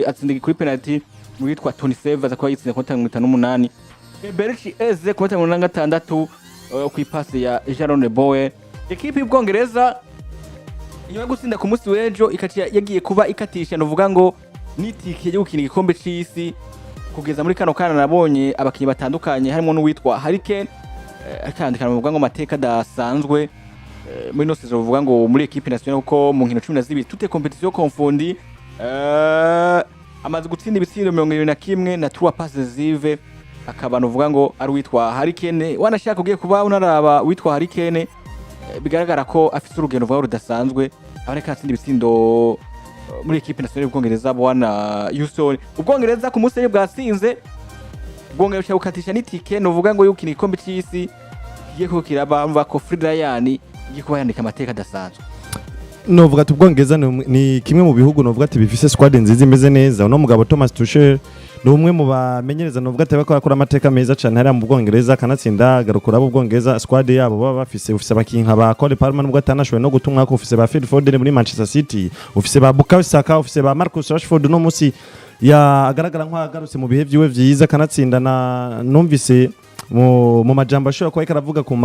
atsindiye kuri penalty witwa Tony Save aza kuba yitsinze ku 58 Berchi Eze ku 56 ku ipasi ya Jarone Bowe. Ekipe y'Ubwongereza iyo gutsinda ku munsi w'ejo yagiye kuba ikatisha novuga ngo nitike yo gukina igikombe c'isi kugeza muri kano kana nabonye abakinyi batandukanye harimo n'uwitwa Harry Kane akandikana muvuga ngo mateka dasanzwe muri no saison uvuga ngo muri equipe nationale kuko mu nkino 12 toute compétition confondi amaze gutsinda ibitsindo 21 na 3 passes zive akaba novuga ngo ari witwa Harry Kane wanashaka ugiye kuba unaraba witwa Harry Kane bigaragara ko afite urugendo vuga rudasanzwe aboneka atsinda ibitsindo muri equipe nationale y'Ubwongereza bwana Houston. Ubwongereza ku munsi bwasinze Ubwongereza cyabukatisha nitike novuga ngo yukina igikombe cy'isi giye kukiraba mva ko Ryan giye kuba yandika amateka dasanzwe. Novuga ati Ubwongereza ni kimwe mu bihugu novuga ati bifise squad nziza imeze neza. Uno mugabo Thomas Tuchel ni umwe mu bamenyereza novuga ati bakora amateka meza cyane hari mu Bwongereza kanatsinda garukura abo Bwongereza squad yabo baba bafise abakinyi ba Cole Palmer nubwo atanashwe no gutumwa ko ufise ba Phil Foden muri Manchester City ufise ba Bukayo Saka ufise ba Marcus Rashford no musi ya agaragara nk'agarutse mu bihe byiwe vyiza kanatsinda na numvise mu majambo ashobora kuba ikaravuga ku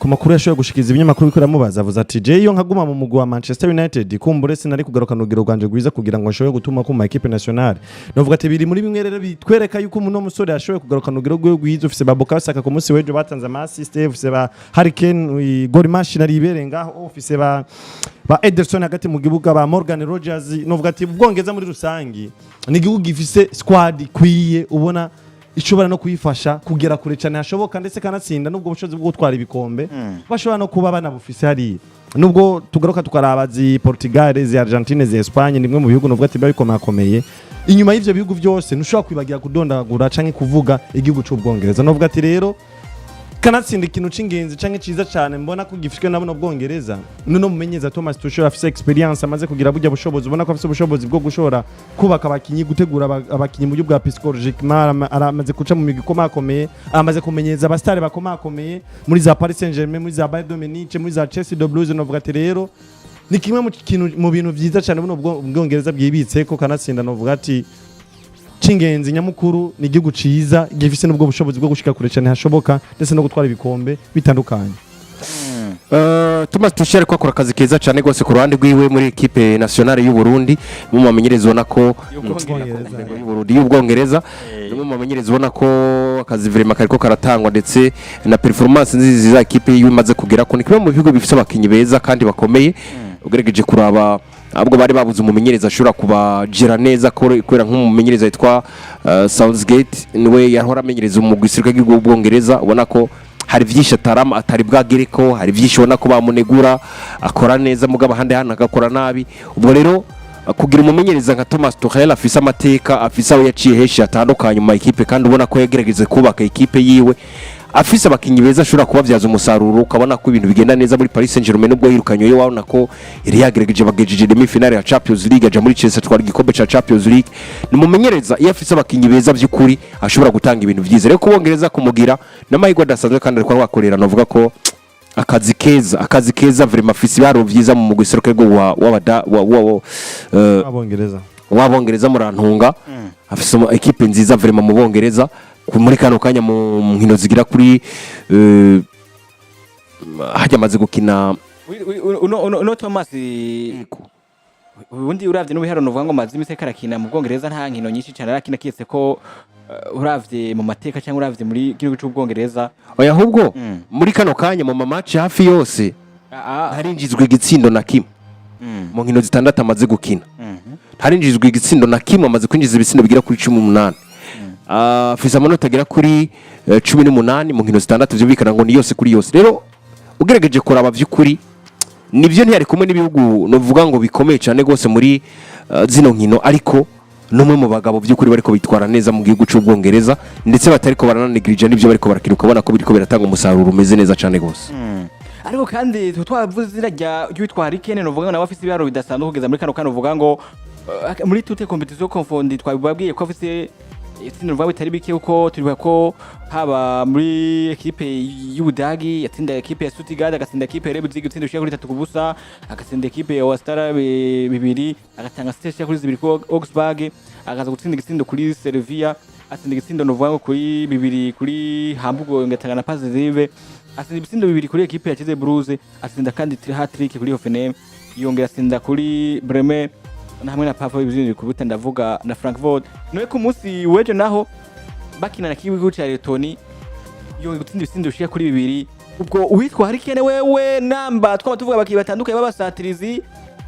makuru yashoboye gushikiza ibinyamakuru bikora mubaza avuze ati je iyo nkaguma mu mugwa wa Manchester United kumbure sinari kugaruka nugiro rwanje gwiza kugira ngo nshobore gutuma ku ma equipe nationale novuga ati biri muri bimwe rero bitwereka yuko umuntu musore yashoboye kugaruka nugiro gwiza ufise ba Bukayo Saka ku munsi w'ejo batanze ama assist ufise ba Harry Kane goal machine ari iberenga ufise ba Ederson hagati mu gibuga ba Morgan Rogers novuga ati Ubwongereza muri rusangi ni gihugu gifise squad kwiye ubona ishobora no kuyifasha kugera kure cyane hashoboka ndetse kanatsinda nubwo bushobozi bwo gutwara ibikombe bashobora no kuba bana bufise hari nubwo tugaruka tukarabazi Portugal zi Argentine zi Espagne nimwe mu bihugu nubwo ati bikomakomeye inyuma y'ivyo bihugu byose ntushobora kwibagira kudondagura canke kuvuga igihugu cy'Ubwongereza novuga ati rero kanatsinda ikintu c'ingenzi canke ciza cyane mbona ko gifishwe nabo n'Ubwongereza no mumenyeza Thomas Tuchel afise experience amaze kugira burya bushobozi ubona ko afise ubushobozi bwo gushora kubaka abakinyi gutegura abakinyi mu buryo bwa psychologique aramaze kuca mu migi komakomeye amaze kumenyeza abastare bakomakomeye muri za Paris Saint-Germain muri za Bayern Munich muri za Chelsea de Blues novuga ati rero ni kimwe mu bintu vyiza cyane buno Ubwongereza bwibitse ko kanatsinda novuga ati cingenzi nyamukuru ni igihugu ciza gifise nubwo bushobozi bwo gushika kure cyane hashoboka ndetse no gutwara ibikombe bitandukanye. Thomas Tuchel ko akora akazi keza cyane gose ku ruhande rwiwe muri equipe nationale y'u Burundi mu mamenyerezo nako y'Ubwongereza mu mamenyerezo ubona ko akazi vraiment kariko karatangwa ndetse na performance nziza za equipe yimaze kugera ko ni kimwe mu bihugu bifise abakinyi beza kandi bakomeye ugerageje kuraba abwo bari babuze umumenyereza ashobora kubagera neza kwera nk'umumenyereza yitwa Southgate niwe yahora amenyereza umugwisirwa y'Ubwongereza ubona ko hari vyinshi atari bwagereko hari vyinshi ubona ko bamunegura akora neza mugabo hande hana agakora nabi ubwo rero kugira umumenyereza nka Thomas Tuchel afise amateka afise aho yaciye heshi atandukanye mu equipe kandi ubona ko yagerageze kubaka equipe yiwe afise abakinyi beza ashobora kubavyaza umusaruro ukabona ko ibintu bigenda neza muri Paris Saint-Germain nubwo yirukanywe yo wabona ko yari yagerageje bagejeje demi finale ya Champions League aja muri Chelsea twari igikombe ca Champions League ni mumenyereza iyo afise abakinyi beza by'ukuri ashobora gutanga ibintu vyiza rero kubongereza kumugira n'amahirwe adasanzwe kandi ariko wakorera novuga ko akazi keza vraiment afise baro vyiza mu mugwiseruke rwo wabongereza murantunga afise equipe nziza vraiment mu Bongereza muri kano kanya mu nkino zigira kuri hajyamaze gukina uno Thomas ubundi uravye n'ubiharano uvuga ngo mazi imise karakina mu Bwongereza nta nkino nyinshi cyane arakina kiyetse ko uravye mu mateka cyangwa uravye muri gihugu cy'Ubwongereza oya ahubwo muri kano kanya mu match hafi yose harinjizwe igitsindo na kimwe mu nkino zitandatu amaze gukina harinjizwe igitsindo na kimwe amaze kwinjiza ibitsindo bigira kuri 18 afisa amanota agera kuri 18 mu nkino zitandatu byubikana ngo ni yose kuri yose rero ugerageje kuraba by'ukuri nivyo ntiyari kumwe n'ibihugu novuga ngo bikomeye cyane gose muri zino nkino ariko numwe mu bagabo by'ukuri bariko bitwara neza mu gihugu cy'Ubwongereza ndetse batariko barananegirija nivyo bariko barakiruka ubona ko biriko biratanga umusaruro umeze neza cyane gose ariko kandi twavuze zira rya witwa Harry Kane novuga ngo nabafise ibaro bidasanzwe kugeza muri kano uvuga ngo muri toute compétition confondi twabibabwiye ko afise itsinda vuba bitari bike uko turibuka ko haba muri ekipe y'Ubudagi yatsinda ekipe ya Stuttgart agatsinda ekipe ya Leipzig itsinda ushaka kuri 3-0 agatsinda ekipe ya Wastara bibiri agatanga stage kuri 2 ko Augsburg agaza gutsinda igitsindo kuri Servia atsinda igitsindo novuga kuri bibiri kuri Hamburg ngatanga na pass zive atsinda ibitsindo bibiri kuri ekipe ya Cheze Bruges atsinda kandi hat-trick kuri Hoffenheim yongera atsinda kuri Bremen na hamwe na Pavo ibizindi kubuta ndavuga na Frankfurt noye ku munsi weje naho bakina na kibigo cya Letoni yongera gutsinda ibitsindo ushika kuri bibiri ubwo uwitwa Harikene wewe namba twaba tuvuga baki batandukanye babasatirizi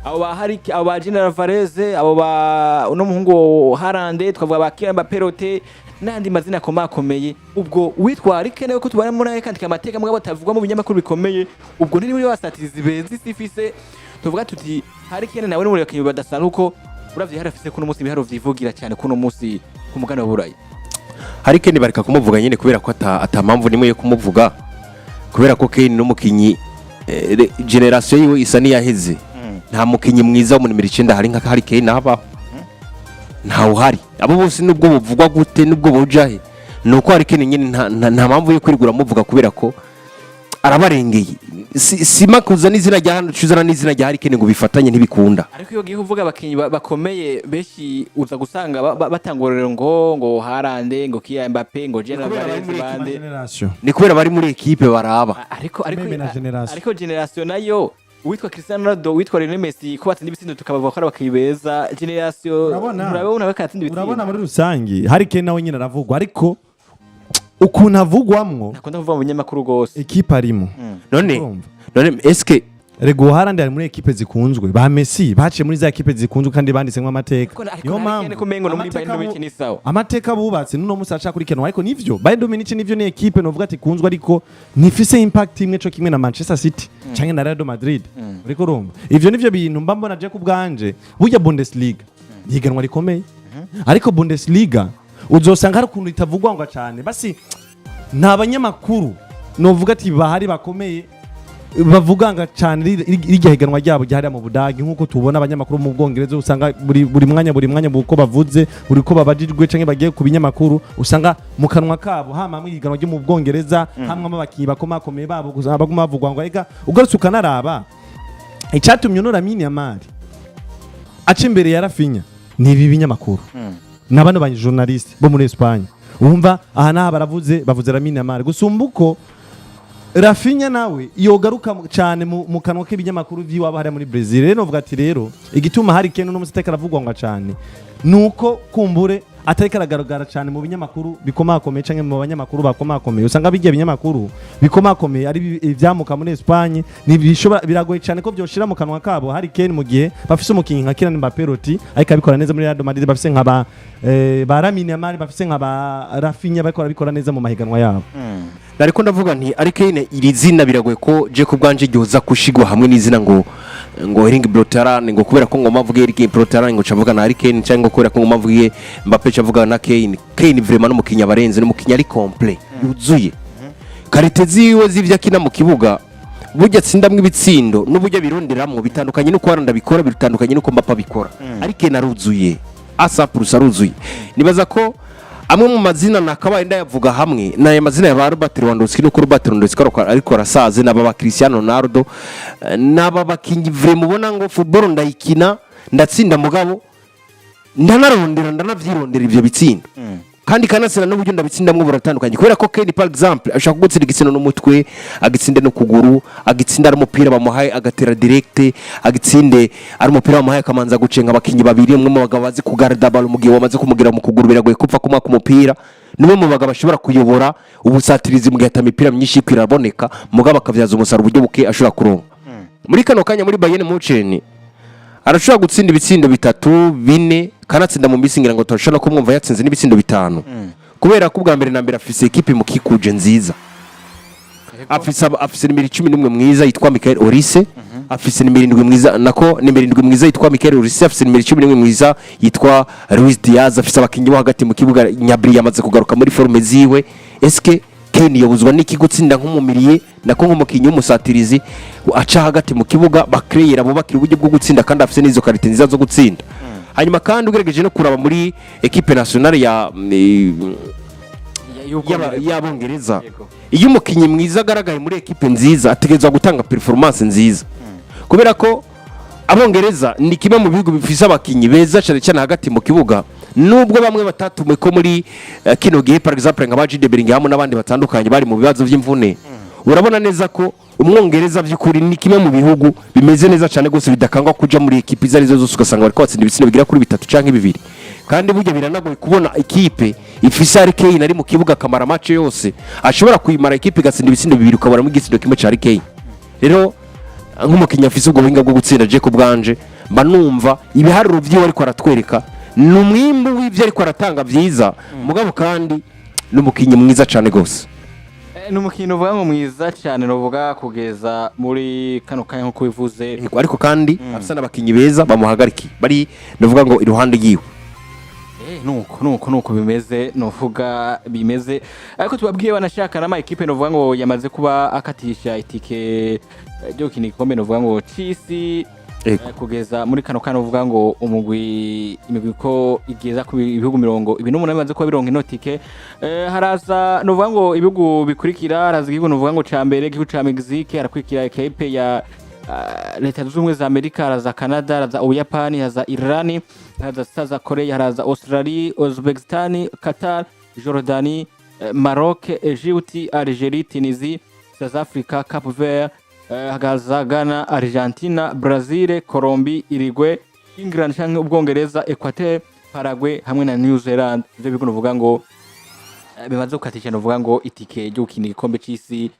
abo ba Harike abo ba General Varese abo ba uno muhungu Harande twavuga ba K.MBAPPE nandi mazina komakomeye ubwo witwa Harikene we ko tubana muri kandi kamateka mugabo batavugwa mu binyamakuru bikomeye ubwo ntiri muri basatirizi benzi sifise tuvuga tuti Harikene nawe n'umuri bakinyi badasana uko uravye harafise kuno munsi biharo vyivugira cyane kuno munsi ku mugana wa Burayi Harikene barika kumuvuga nyine kubera ko atampamvu nimwe yo kumuvuga kubera ko Kane n'umukinyi generation yiwe isa niyaheze nta mukinyi mwiza wo mu nimero 9 hari nka Harikene nabaho ntawe uhari abo bose nubwo buvugwa gute nubwo bojahe nuko Harikene nyine nta mpamvu yo kwirigura muvuga kubera ko arabarengeye sima kuza n'izina rya hano cuzana n'izina rya Harikene ngo bifatanye ntibikunda ariko iyo gihe uvuga abakinyi bakomeye beshi uza gusanga batangorero ngo Harande ngo K.MBAPPE ngo General Varese bande ni kubera bari muri equipe baraba ariko generation nayo witwa Cristiano Ronaldo witwa Lionel Messi ko batsinda ibitsindo tukabavuga ko bakibeza generation urabona bakatsinda ibitsindo urabona muri rusangi Harikene nawe nyine aravugwa ariko ukuntu avugwamwo nakunda kuvuga mu binyamakuru gose equipe arimo none eske rego Harande ari muri equipe zikunzwe ba Messi baciye muri za equipe zikunzwe kandi banditse amateka yo mpamvu ko mengo no muri Bayern Munich ni sawa amateka bubatse nuno musa acha kuri Keno ariko nivyo Bayern Munich nivyo ni equipe novuga ati kunzwe ariko nifise impact imwe cyo kimwe na Manchester City canke na Real Madrid uriko urumva ivyo nivyo bintu mba mbona je ku bwanje burya Bundesliga yiganwa rikomeye ariko Bundesliga uzosanga hari ukuntu itavugwa ngo cyane basi nta banyamakuru novuga ati bahari bakomeye bavuganga cyane irya higanwa ryabo ryari mu Budagi nkuko tubona abanyamakuru mu Bwongereza usanga buri mwanya buko bavuze buri ko babajijwe canke bagiye ku binyamakuru usanga mu kanwa kabo hama mu higanwa ryo mu Bwongereza hamwe abakinyi bakomakomeye babo baguma bavugwa ngo ega ugarutse ukanaraba icyatumye unora mini amari aca imbere ya Rafinha ni ibi binyamakuru nabano ba journaliste bo muri Espagne umva aha naha bavuze Lamine Yamal gusumba uko Rafinha nawe yogaruka cyane mu kanwa k'ibinyamakuru by'iwabo hari muri Brazil rero novuga ati rero igituma Harikene no musiteka ravugwa ngo cyane nuko kumbure atari karagaragara cyane mu binyamakuru bikomakomeye canke mu banyamakuru bakomakomeye usanga bijya binyamakuru bikomakomeye ari ibyamuka muri Espagne ni bishobora biragoye cyane ko byoshira mu kanwa kabo Harikene mu gihe bafise umukinyi nka K.MBAPPE ariko abikora neza muri Real Madrid bafise nka ba Lamine Yamal bafise nka ba Rafinha bakora bikora neza mu mahiganwa yabo ariko ndavuga nti Harikene iri zina biragoye ko je ku bwanje ryoza kushigwa hamwe n'izina ngo Erling Brotarane ngo kubera ko ngoma mvuge Erling Brotarane ngo cavuga na Harikene cyangwa kubera ko ngoma mvuge Mbappe cavuga na Kane vraiment no mukinya barenze no mukinya ari complet yuzuye karite ziwe zivya kina mu kibuga burya tsindamwe ibitsindo n'uburyo bironderamwe bitandukanye no kwaranda bikora bitandukanye no Mbappe bikora Harikene aruzuye asaprusa aruzuye nibaza ko amwe mu mazina nakabaye ndayavuga hamwe naye mazina ya Robert Lewandowski no Robert Lewandowski ariko arasaze naba Cristiano Ronaldo naba bakinyi vraiment ubona ngo football ndayikina ndatsinda mugabo ndanarondera ndanavyirondera ivyo bitsindo kandi kanasira n'uburyo ndabitsindamwe buratandukanye kubera ko Kane par exemple ashaka gutsira igitsina n'umutwe agitsinde no kuguru agitsinda ari umupira bamuhaye agatera direct agitsinde ari umupira bamuhaye kamanza gucenga abakinyi babiri umwe mu bagabo bazi kugarda ball mu gihe wamaze kumugira mu kuguru biragoye kupfa kumwa ku mupira nimwe mu bagabo bashobora kuyobora ubusatirizi mu gihe atamipira myinshi kwiraboneka mugabo akavyaza umusaruro uburyo buke ashobora kuronka muri kano kanya muri Bayern Munich arashobora gutsinda ibitsindo 3 4 kanatsinda mu misingira ngo turashobora kumwumva yatsinze n'ibitsindo 5 kubera ko ubwa mbere na mbere afise equipe mu kikuje nziza afise nimero 11 mwiza yitwa Michael Olise afise nimero 7 mwiza nako nimero 7 mwiza yitwa Michael Olise afise nimero 11 mwiza yitwa Luis Diaz afise abakinyi bo hagati mu kibuga Nyabri yamaze kugaruka muri forme ziwe eske Kane yobuzwa n'iki gutsinda nk'umumiriye nako nk'umukinyi w'umusatirizi aca hagati mu kibuga bakreyera bo bakira uburyo bwo gutsinda kandi afise n'izo karite nziza zo gutsinda hanyuma kandi ugerageje no kuraba muri equipe nationale y'abongereza iyo umukinnyi mwiza agaragaye muri equipe nziza ategerezwa gutanga performance nziza kubera ko abongereza ni kimwe mu bihugu bifise abakinnyi beza cyane cyane hagati mu kibuga nubwo bamwe batatume ko muri kino gihe par exemple nka Jude Bellingham n'abandi batandukanye bari mu bibazo by'imvune urabona neza ko umwongereza by'ukuri ni kimwe mu bihugu bimeze neza cyane gose bidakangwa kuja muri equipe izarizo zose ugasanga bari kwatsinda ibitsina bigira kuri 3 canke 2 kandi burya biranagoye kubona equipe ifise Harry Kane ari mu kibuga kamara match yose ashobora kuyimara equipe igatsinda ibitsina 2 ukabara mu gitsina kimwe ca Harry Kane rero nk'umukinnyi afise ubwo buhinga bwo gutsinda Jacob Bwanje mba numva ibiharuro vyiwe ariko aratwereka numwimbu w'ivyo ariko aratanga vyiza mugabo kandi n'umukinnyi mwiza cyane gose n'umukinnyi uvuga ngo mwiza cyane novuga kugeza muri kano kanya nko bivuze ariko kandi afisa n'abakinnyi beza bamuhagarikiye bari novuga ngo iruhande yiwe nuko bimeze novuga bimeze ariko tubabwiye banashaka nama equipe novuga ngo yamaze kuba akatisha itike ryo gukina igikombe novuga ngo cisi kugeza muri kano kanya novuga ngo imigwi ko igeza ku bihugu 28 bimaze kuba bironka inotike haraza novuga ngo ibihugu bikurikira haraza igihugu novuga ngo ca mbere igihugu ca Mexique harakurikira equipe ya Leta Zunze Ubumwe za Amerika, haraza Canada, haraza Ubuyapani, haraza Irani, haraza South Korea, haraza Australia, Uzbekistan, Qatar, Jordani, Maroc, Djibouti, Algeria, Tunisie, South Africa, Cape Verde, hagaza Ghana, Argentina, Brazil, Colombia, Uruguay, England canke Ubwongereza, Equateur, Paraguay hamwe na New Zealand. Ivyo bigo novuga ngo bimaze gukatisha novuga ngo itike ryo gukina igikombe c'isi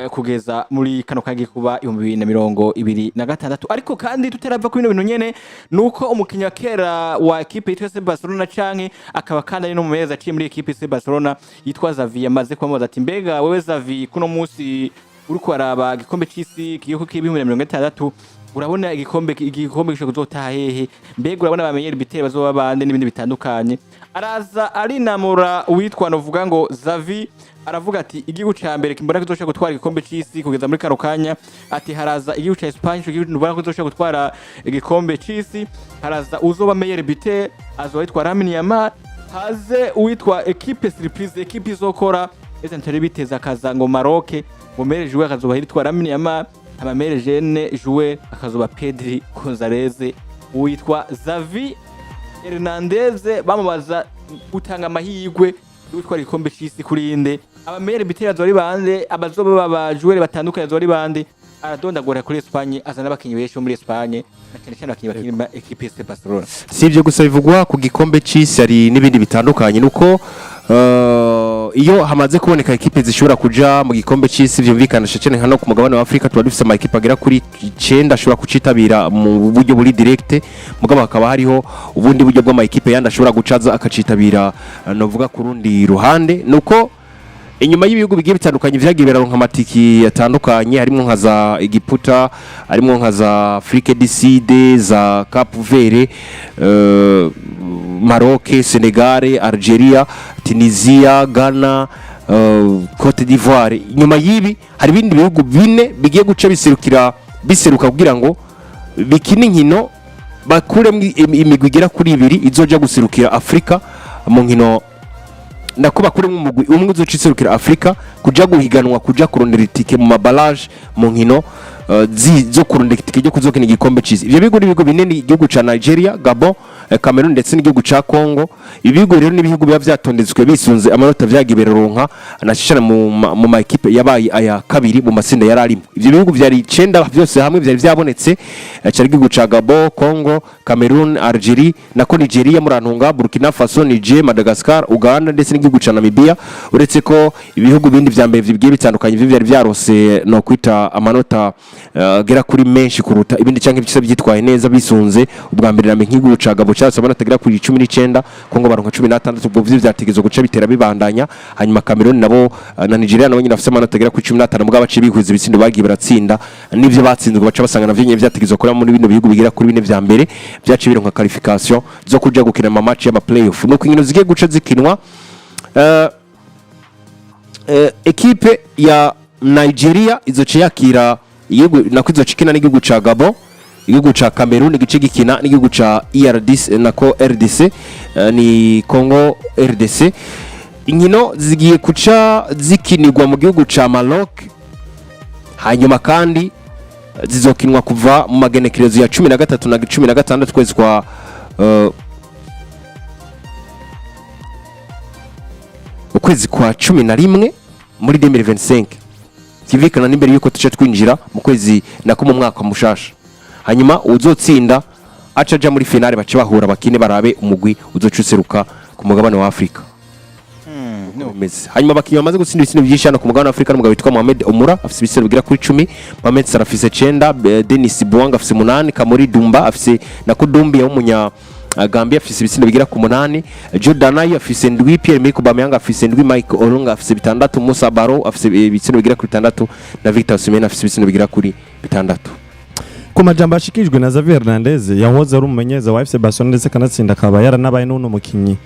kugeza muri kano kagi kuba 2026 ariko kandi tutarava ku bino bintu nyene nuko umukinnyi wa kera wa equipe yitwa Barcelona canke akaba kandi ari no mu meza aciye muri equipe ya Barcelona yitwa Xavi yamaze kwamaza ati mbega wewe Xavi kuno munsi uriko araba igikombe c'isi kigiye ku 2026 urabona igikombe gishobora kuzotaha hehe mbega urabona bamenyera bitera bazoba bande n'ibindi bitandukanye araza arinamura witwa novuga ngo Xavi aravuga ati igihugu ca mbere kimbona kizoshaka gutwara igikombe c'isi kugeza muri kano kanya ati haraza igihugu ca Espagne igihugu nubona kizoshaka gutwara igikombe c'isi haraza uzoba meilleur buteur azoba yitwa Lamine Yamal haze uwitwa equipe surprise equipe izokora ese biteza kaza ngo Maroc ngo meilleur joueur azoba yitwa Lamine Yamal ama meilleur jeune joueur akazoba Pedri Gonzalez uwitwa Xavi Hernandez bamubaza utanga amahirwe gutwara igikombe c'isi kuri inde abamere bitera zori bande abazoba babajwere batandukanye zori bande aradondagora kuri Espagne azana abakinyi benshi muri Espagne na cyane abakinyi bakina equipe ya Barcelona sivyo gusa bivugwa ku gikombe c'isi ari nibindi bitandukanye nuko iyo hamaze kuboneka equipe zishobora kuja mu gikombe c'isi vyumvikana cyane hano ku mugabane wa Afrika tuba dufise ama equipe agera kuri 9 ashobora kucitabira mu buryo buri direct mugabo hakaba hariho ubundi buryo bw'ama equipe yandi ashobora gucaza akacitabira novuga ku rundi ruhande nuko inyuma y'ibihugu bigiye bitandukanye vyagiye biraronka amatiki yatandukanye harimo nka za Egiputa harimo nka za Afrique du Sud za Cape Verde Maroc Senegal Algeria Tunisia Ghana Cote d'Ivoire inyuma y'ibi hari ibindi bihugu bine bigiye guca biseruka kugira ngo bikine inkino bakure imigwi igera kuri 2 izoja guserukira Afrika mu nkino nakuba kuri umugwi umwe uzocisirukira Afrika kuja guhiganwa kuja kurondera itike mu mabalage mu nkino zo kurondera itike ryo kuzokina igikombe c'isi ivyo bigo binini igihugu ca Nigeria Gabon Cameroon ndetse n'igihugu ca Congo ibigo rero n'ibihugu biba vyatondetswe bisunze amanota vyagibereronka anashishana mu ma equipe yabaye aya kabiri mu masinda yararimo ivyo bihugu vyari 9 byose hamwe vyari vyabonetse cyari igihugu ca Gabon Congo Cameroon Algeria nako Nigeria murantunga Burkina Faso Niger Madagascar Uganda ndetse n'igihugu ca Namibia uretse ko ibihugu bindi vya mbere bigiye bitandukanye vyari vyarose no kwita amanota gera kuri menshi kuruta ibindi canke byose byitwaye neza bisunze ubwa mbere na nk'igihugu ca Gabon cyase banatagera kuri 19 Kongo baronka 16 ubwo vyategezo guca bitera bibandanya hanyuma Cameroon nabo na Nigeria nabo nyine afise amanota kuri 15 mugabo baciye bikwiza ibitsindo bagiye baratsinda nivyo batsinzwe baca basanga navyo nyine vyategezo kora muri bino bihugu bigera kuri 4 vya mbere byaciye bironka qualification zo kuja gukina ama match ya playoff nuko inkino zigiye guca zikinwa equipe ya Nigeria izoce yakira igihugu nakwizo cikina n'igihugu ca Gabon igihugu ca Cameroon igice gikina n'igihugu ca RDC nako RDC ni Congo RDC. Inkino zigiye kuca zikinirwa mu gihugu ca Maroc, hanyuma kandi zizokinwa kuva mu magenekerezo ya 13 na 16 kwezi kwa ukwezi kwa 11 muri 2025. Kivikana n'imbere yuko tuce twinjira mu kwezi nako mu mwaka mushasha. Hanyuma uzotsinda acaja muri finale bace bahura bakine barabe umugwi uzocuseruka ku mugabane wa Afrika. Imeze. Hanyuma bakinyi bamaze gutsinda ibitsino byinshi hano ku mugabane wa Afrika n'umugabo witwa Mohamed Omura afise ibitsino bigira kuri 10, Mohamed Salah afise 9, Denis Bouanga afise 8, Kamori Dumba afise na Kudumbi w'umunya Gambia afise ibitsino bigira ku 8, Jordan afise 7, Pierre-Emerick Aubameyang afise 7, Mike Olunga afise 6, Musa Baro afise ibitsino bigira kuri 6 na Victor Osimhen afise ibitsino bigira kuri 6. Ku majambo ashikijwe na Xavi Hernandez yahoze ari umumenyereza wa FC Barcelona ndetse kanatsinda akaba yaranabaye n'uno mukinyi